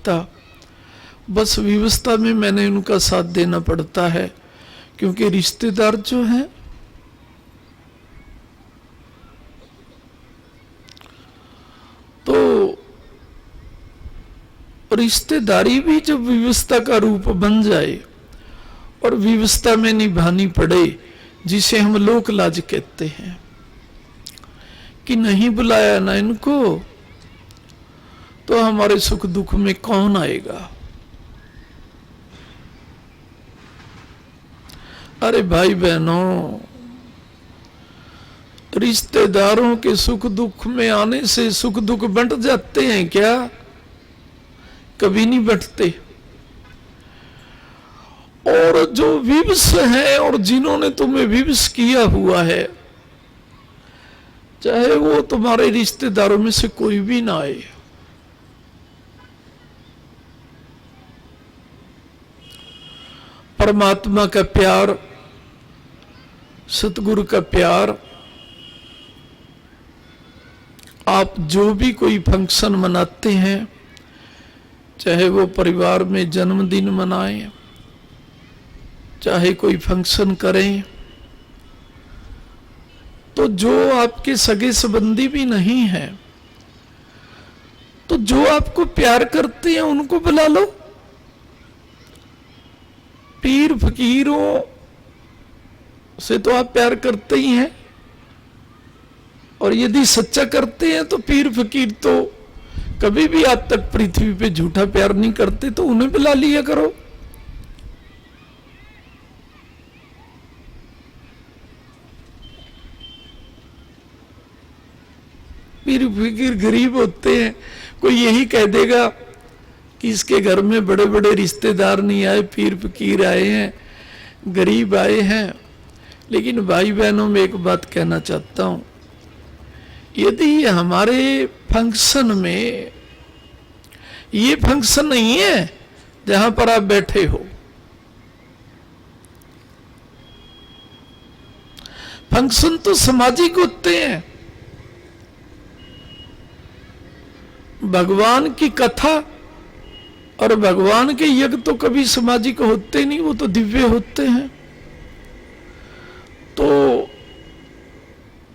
मिलता, बस व्यवस्था में मैंने उनका साथ देना पड़ता है, क्योंकि रिश्तेदार जो हैं तो रिश्तेदारी भी जब व्यवस्था का रूप बन जाए और व्यवस्था में निभानी पड़े, जिसे हम लोक लाज कहते हैं, कि नहीं बुलाया ना इनको तो हमारे सुख दुख में कौन आएगा। अरे भाई बहनों, रिश्तेदारों के सुख दुख में आने से सुख दुख बंट जाते हैं क्या? कभी नहीं बंटते। और जो विवश है और जिन्होंने तुम्हें विवश किया हुआ है, चाहे वो तुम्हारे रिश्तेदारों में से कोई भी ना आए, परमात्मा का प्यार, सतगुरु का प्यार, आप जो भी कोई फंक्शन मनाते हैं, चाहे वो परिवार में जन्मदिन मनाएं, चाहे कोई फंक्शन करें, तो जो आपके सगे संबंधी भी नहीं है, तो जो आपको प्यार करते हैं उनको बुला लो। पीर फकीरों से तो आप प्यार करते ही हैं, और यदि सच्चा करते हैं तो पीर फकीर तो कभी भी आज तक पृथ्वी पे झूठा प्यार नहीं करते, तो उन्हें बुला लिया करो। पीर फकीर गरीब होते हैं, कोई यही कह देगा कि इसके घर में बड़े बड़े रिश्तेदार नहीं आए, पीर फकीर आए हैं, गरीब आए हैं। लेकिन भाई बहनों, में एक बात कहना चाहता हूं, यदि हमारे फंक्शन में ये फंक्शन नहीं है जहां पर आप बैठे हो, फंक्शन तो सामाजिक होते हैं। भगवान की कथा और भगवान के यज्ञ तो कभी सामाजिक होते नहीं, वो तो दिव्य होते हैं। तो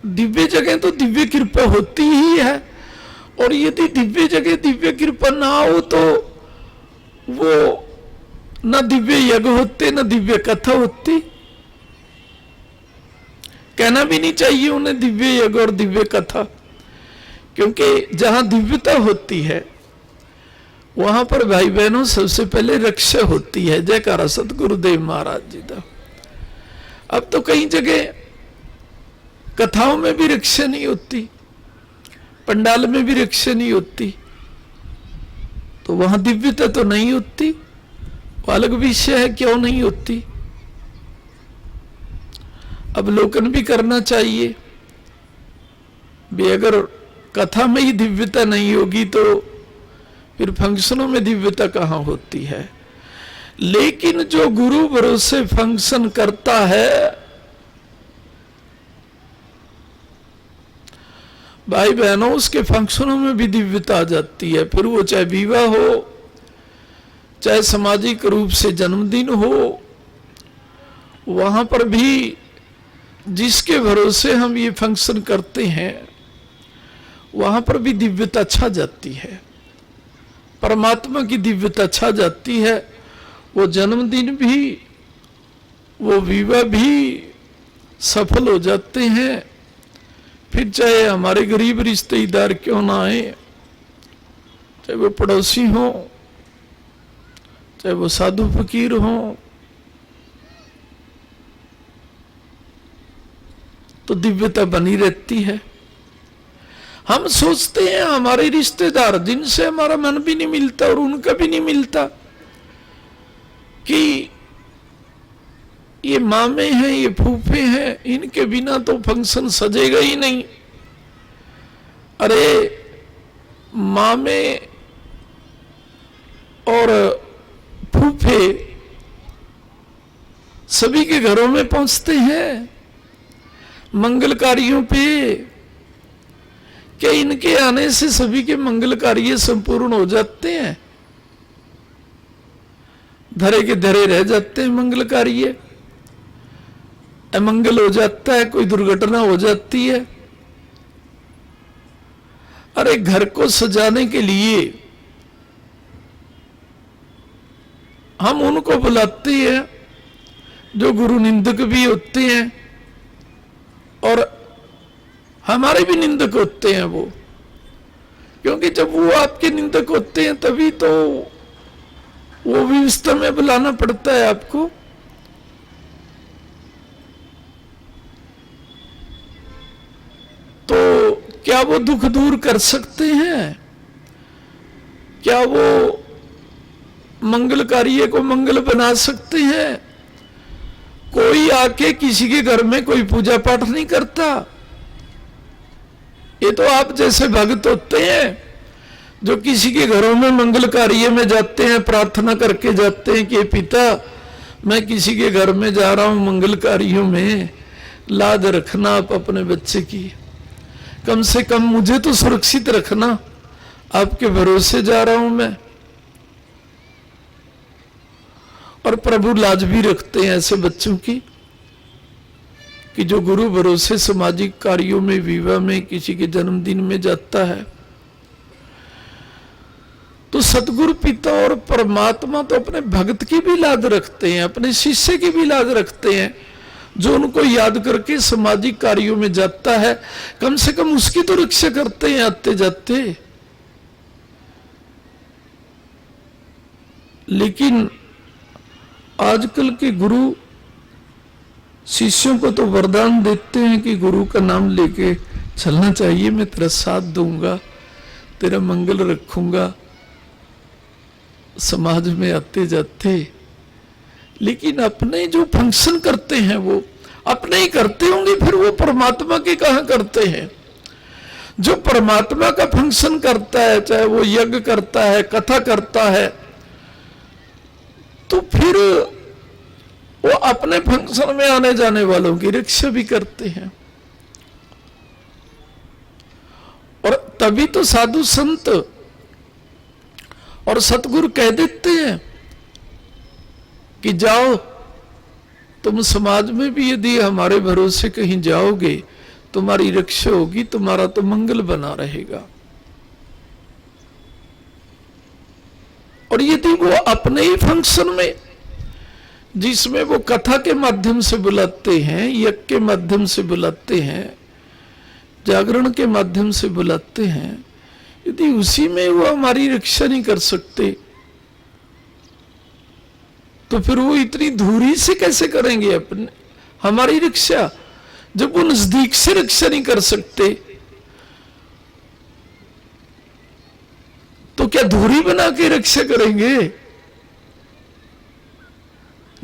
दिव्य जगह तो दिव्य कृपा होती ही है, और यदि दिव्य जगह दिव्य कृपा ना हो तो वो न दिव्य यज्ञ होते, न दिव्य कथा होती। कहना भी नहीं चाहिए उन्हें दिव्य यज्ञ और दिव्य कथा, क्योंकि जहां दिव्यता होती है वहां पर भाई बहनों सबसे पहले रक्षा होती है। जयकारा सतगुरुदेव महाराज जी का। अब तो कई जगह कथाओं में भी रक्षा नहीं होती, पंडाल में भी रक्षा नहीं होती, तो वहां दिव्यता तो नहीं होती। वो अलग विषय है क्यों नहीं होती। अवलोकन भी करना चाहिए भी, अगर कथा में ही दिव्यता नहीं होगी तो फिर फंक्शनों में दिव्यता कहां होती है। लेकिन जो गुरु भरोसे फंक्शन करता है, भाई बहनों, उसके फंक्शनों में भी दिव्यता आ जाती है। फिर वो चाहे विवाह हो, चाहे सामाजिक रूप से जन्मदिन हो, वहां पर भी जिसके भरोसे हम ये फंक्शन करते हैं वहां पर भी दिव्यता छा जाती है, परमात्मा की दिव्यता छा जाती है। वो जन्मदिन भी, वो विवाह भी सफल हो जाते हैं। फिर चाहे हमारे गरीब रिश्तेदार क्यों ना आए, चाहे वो पड़ोसी हो, चाहे वो साधु फकीर हो, तो दिव्यता बनी रहती है। हम सोचते हैं हमारे रिश्तेदार जिनसे हमारा मन भी नहीं मिलता और उनका भी नहीं मिलता, कि ये मामे हैं, ये फूफे हैं, इनके बिना तो फंक्शन सजेगा ही नहीं। अरे मामे और फूफे सभी के घरों में पहुंचते हैं मंगल कार्यों पे। क्या इनके आने से सभी के मंगल कार्य संपूर्ण हो जाते हैं? धरे के धरे रह जाते हैं मंगल कार्य, अमंगल हो जाता है, कोई दुर्घटना हो जाती है। अरे घर को सजाने के लिए हम उनको बुलाते हैं जो गुरु निंदक भी होते हैं और हमारे भी निंदक होते हैं वो, क्योंकि जब वो आपके निंदक होते हैं तभी तो वो व्यवस्था में बुलाना पड़ता है आपको। तो क्या वो दुख दूर कर सकते हैं? क्या वो मंगल कार्य को मंगल बना सकते हैं? कोई आके किसी के घर में कोई पूजा पाठ नहीं करता। ये तो आप जैसे भक्त होते हैं जो किसी के घरों में मंगल कार्य में जाते हैं, प्रार्थना करके जाते हैं कि पिता मैं किसी के घर में जा रहा हूं मंगल कार्यों में, लाज रखना आप अपने बच्चे की, कम से कम मुझे तो सुरक्षित रखना, आपके भरोसे जा रहा हूं मैं। और प्रभु लाज भी रखते हैं ऐसे बच्चों की कि जो गुरु भरोसे सामाजिक कार्यों में, विवाह में, किसी के जन्मदिन में जाता है। तो सतगुरु पिता और परमात्मा तो अपने भक्त की भी लाज रखते हैं, अपने शिष्य की भी लाज रखते हैं। जो उनको याद करके सामाजिक कार्यों में जाता है, कम से कम उसकी तो रक्षा करते हैं आते जाते। लेकिन आजकल के गुरु शिष्यों को तो वरदान देते हैं कि गुरु का नाम लेके चलना चाहिए, मैं तेरा साथ दूंगा, तेरा मंगल रखूंगा समाज में आते जाते। लेकिन अपने जो फंक्शन करते हैं वो अपने ही करते होंगे, फिर वो परमात्मा के कहां करते हैं? जो परमात्मा का फंक्शन करता है, चाहे वो यज्ञ करता है, कथा करता है, तो फिर वो अपने फंक्शन में आने जाने वालों की रक्षा भी करते हैं। और तभी तो साधु संत और सतगुरु कह देते हैं कि जाओ तुम समाज में भी यदि हमारे भरोसे कहीं जाओगे तुम्हारी रक्षा होगी, तुम्हारा तो मंगल बना रहेगा। और यदि वो अपने ही फंक्शन में, जिसमें वो कथा के माध्यम से बुलाते हैं, यज्ञ के माध्यम से बुलाते हैं, जागरण के माध्यम से बुलाते हैं, यदि उसी में वो हमारी रक्षा नहीं कर सकते तो फिर वो इतनी दूरी से कैसे करेंगे अपने हमारी रक्षा? जब वो नजदीक से रक्षा नहीं कर सकते तो क्या दूरी बना के रक्षा करेंगे?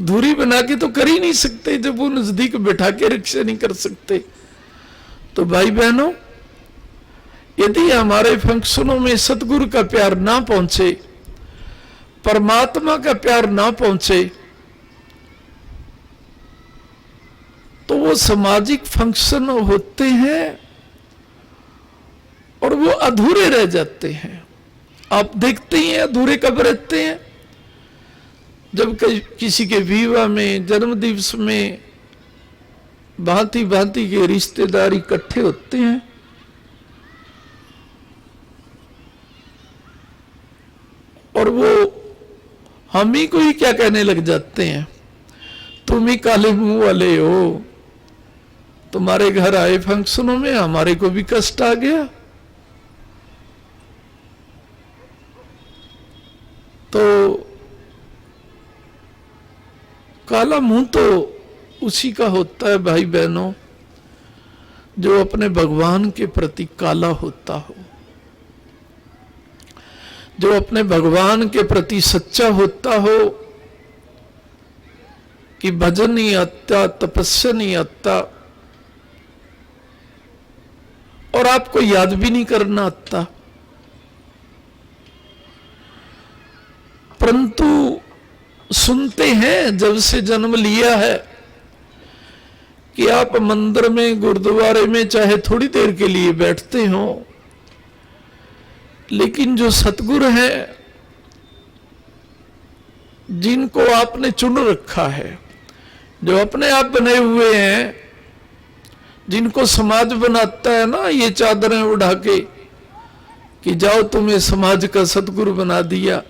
दूरी बना के तो कर ही नहीं सकते जब वो नजदीक बैठा के रक्षा नहीं कर सकते। तो भाई बहनों, यदि हमारे फंक्शनों में सतगुरु का प्यार ना पहुंचे, परमात्मा का प्यार ना पहुंचे, तो वो सामाजिक फंक्शन होते हैं और वो अधूरे रह जाते हैं। आप देखते ही हैं अधूरे कब रहते हैं? जब किसी के विवाह में, जन्म दिवस में भांति भांति के रिश्तेदार इकट्ठे होते हैं, और वो हम ही को ही क्या कहने लग जाते हैं, तुम ही काले मुंह वाले हो, तुम्हारे घर आए फंक्शनों में हमारे को भी कष्ट आ गया। तो काला मुंह तो उसी का होता है भाई बहनों जो अपने भगवान के प्रति काला होता हो, जो अपने भगवान के प्रति सच्चा होता हो कि भजन नहीं आता, तपस्या नहीं आता और आपको याद भी नहीं करना आता, परंतु सुनते हैं जब से जन्म लिया है कि आप मंदिर में, गुरुद्वारे में चाहे थोड़ी देर के लिए बैठते हो, लेकिन जो सतगुरु है जिनको आपने चुन रखा है, जो अपने आप बने हुए हैं, जिनको समाज बनाता है ना ये चादरें उड़ा के कि जाओ तुम्हें समाज का सतगुरु बना दिया।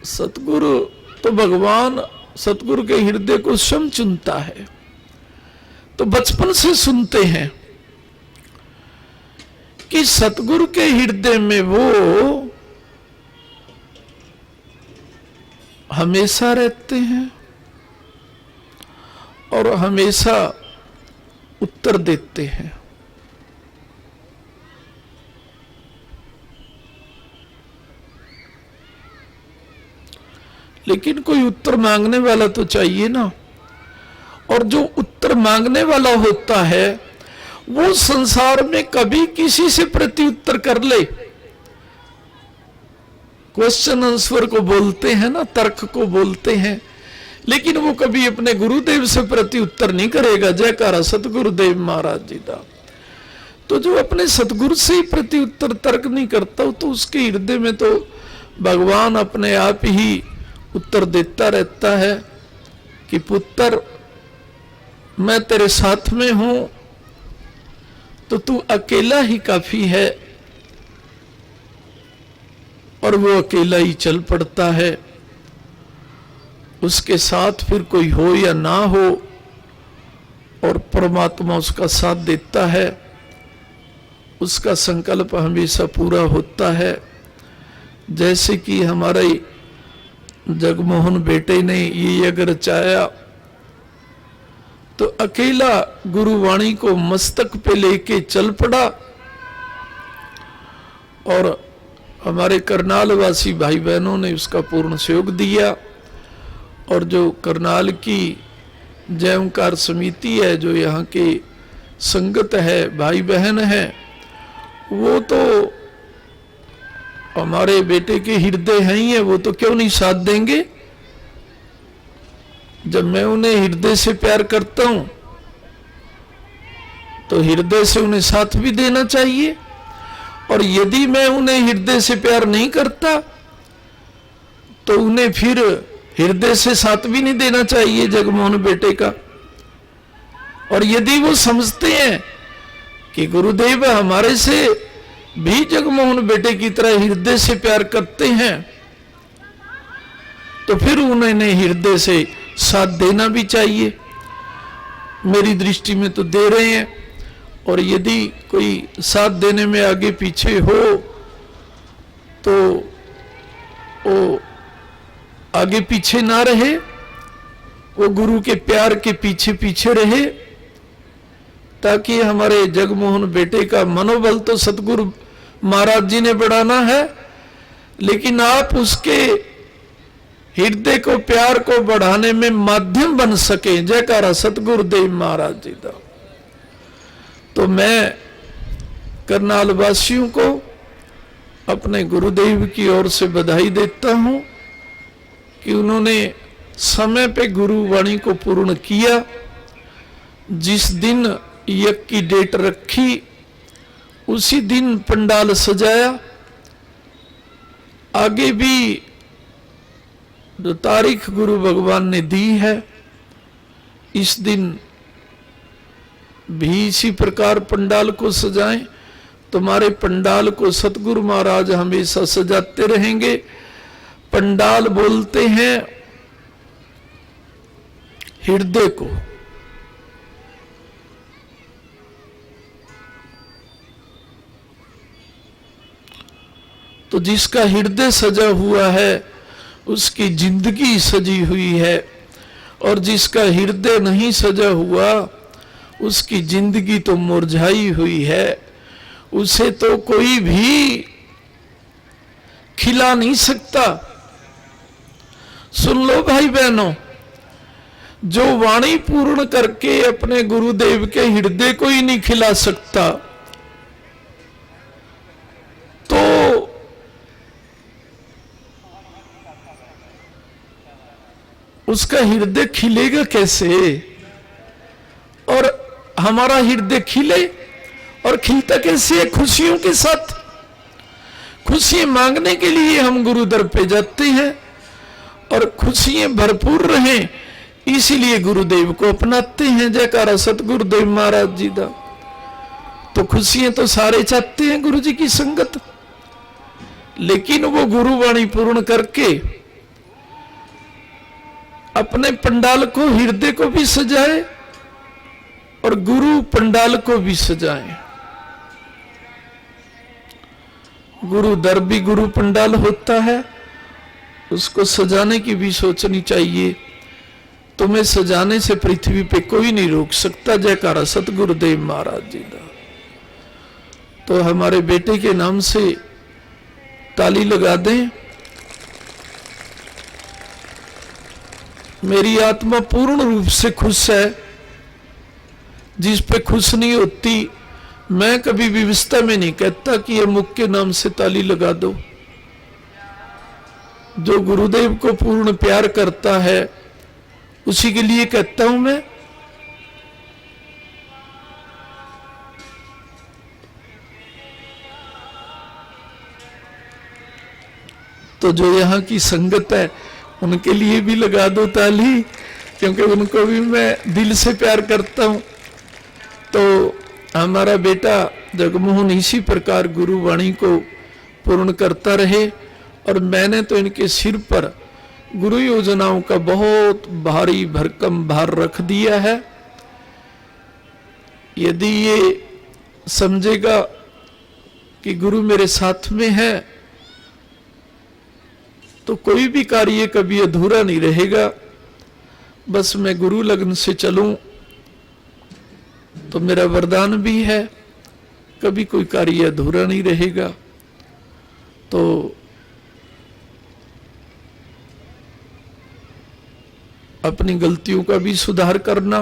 सतगुरु तो भगवान सतगुरु के हृदय को स्वयं चुनता है। तो बचपन से सुनते हैं कि सतगुरु के हृदय में वो हमेशा रहते हैं और हमेशा उत्तर देते हैं। लेकिन कोई उत्तर मांगने वाला तो चाहिए ना, और जो उत्तर मांगने वाला होता है वो संसार में कभी किसी से प्रति उत्तर कर ले, क्वेश्चन आंसर को बोलते हैं ना, तर्क को बोलते हैं, लेकिन वो कभी अपने गुरुदेव से प्रति उत्तर नहीं करेगा। जयकारा सतगुरुदेव महाराज जी का। तो जो अपने सतगुरु से ही प्रति उत्तर तर्क नहीं करता तो उसके हृदय में तो भगवान अपने आप ही उत्तर देता रहता है कि पुत्र मैं तेरे साथ में हूं, तो तू अकेला ही काफी है। और वो अकेला ही चल पड़ता है। उसके साथ फिर कोई हो या ना हो, और परमात्मा उसका साथ देता है, उसका संकल्प हमेशा पूरा होता है। जैसे कि हमारे जगमोहन बेटे ने ये अगर चाहा तो अकेला गुरुवाणी को मस्तक पे लेके चल पड़ा, और हमारे करनाल वासी भाई बहनों ने उसका पूर्ण सहयोग दिया। और जो करनाल की जय ओंकार समिति है, जो यहाँ के संगत है, भाई बहन है, वो तो हमारे बेटे के हृदय हैं ही है, वो तो क्यों नहीं साथ देंगे। जब मैं उन्हें हृदय से प्यार करता हूं तो हृदय से उन्हें साथ भी देना चाहिए, और यदि मैं उन्हें हृदय से प्यार नहीं करता तो उन्हें फिर हृदय से साथ भी नहीं देना चाहिए जगमोहन बेटे का। और यदि वो समझते हैं कि गुरुदेव हमारे से भी जगमोहन बेटे की तरह हृदय से प्यार करते हैं, तो फिर उन्हें हृदय से साथ देना भी चाहिए। मेरी दृष्टि में तो दे रहे हैं, और यदि कोई साथ देने में आगे पीछे हो तो वो आगे पीछे ना रहे, वो गुरु के प्यार के पीछे पीछे रहे, ताकि हमारे जगमोहन बेटे का मनोबल तो सतगुरु महाराज जी ने बढ़ाना है, लेकिन आप उसके हृदय को प्यार को बढ़ाने में माध्यम बन सके। जयकारा सतगुरुदेव महाराज जी का। तो मैं करनाल वासियों को अपने गुरुदेव की ओर से बधाई देता हूं कि उन्होंने समय पे गुरुवाणी को पूर्ण किया। जिस दिन यज्ञ की डेट रखी उसी दिन पंडाल सजाया। आगे भी जो तारीख गुरु भगवान ने दी है, इस दिन भी इसी प्रकार पंडाल को सजाएं। तुम्हारे पंडाल को सतगुरु महाराज हमेशा सजाते रहेंगे। पंडाल बोलते हैं हृदय को। तो जिसका हृदय सजा हुआ है उसकी जिंदगी सजी हुई है, और जिसका हृदय नहीं सजा हुआ उसकी जिंदगी तो मुरझाई हुई है। उसे तो कोई भी खिला नहीं सकता। सुन लो भाई बहनों, जो वाणी पूर्ण करके अपने गुरुदेव के हृदय को ही नहीं खिला सकता, तो उसका हृदय खिलेगा कैसे। और हमारा हृदय खिले, और खिलता कैसे है? खुशियों के साथ। खुशियां मांगने के लिए हम गुरु दर पे जाते हैं और खुशियां भरपूर रहें इसीलिए गुरुदेव को अपनाते हैं। जयकारा सतगुरुदेव महाराज जी दा। तो खुशियां तो सारे चाहते हैं गुरु जी की संगत, लेकिन वो गुरुवाणी पूर्ण करके अपने पंडाल को, हृदय को भी सजाए और गुरु पंडाल को भी सजाए। गुरु दर भी गुरु पंडाल होता है, उसको सजाने की भी सोचनी चाहिए। तुम्हें सजाने से पृथ्वी पे कोई नहीं रोक सकता। जयकारा सतगुरुदेव महाराज जी का। तो हमारे बेटे के नाम से ताली लगा दें। मेरी आत्मा पूर्ण रूप से खुश है। जिस पे खुश नहीं होती मैं कभी व्यवस्था में नहीं कहता कि ये मुख के नाम से ताली लगा दो। जो गुरुदेव को पूर्ण प्यार करता है उसी के लिए कहता हूं मैं। तो जो यहां की संगत है उनके लिए भी लगा दो ताली, क्योंकि उनको भी मैं दिल से प्यार करता हूं। तो हमारा बेटा जगमोहन इसी प्रकार गुरुवाणी को पूर्ण करता रहे। और मैंने तो इनके सिर पर गुरु योजनाओं का बहुत भारी भरकम भार रख दिया है। यदि ये समझेगा कि गुरु मेरे साथ में है तो कोई भी कार्य कभी अधूरा नहीं रहेगा। बस मैं गुरु लगन से चलूं तो मेरा वरदान भी है, कभी कोई कार्य अधूरा नहीं रहेगा। तो अपनी गलतियों का भी सुधार करना,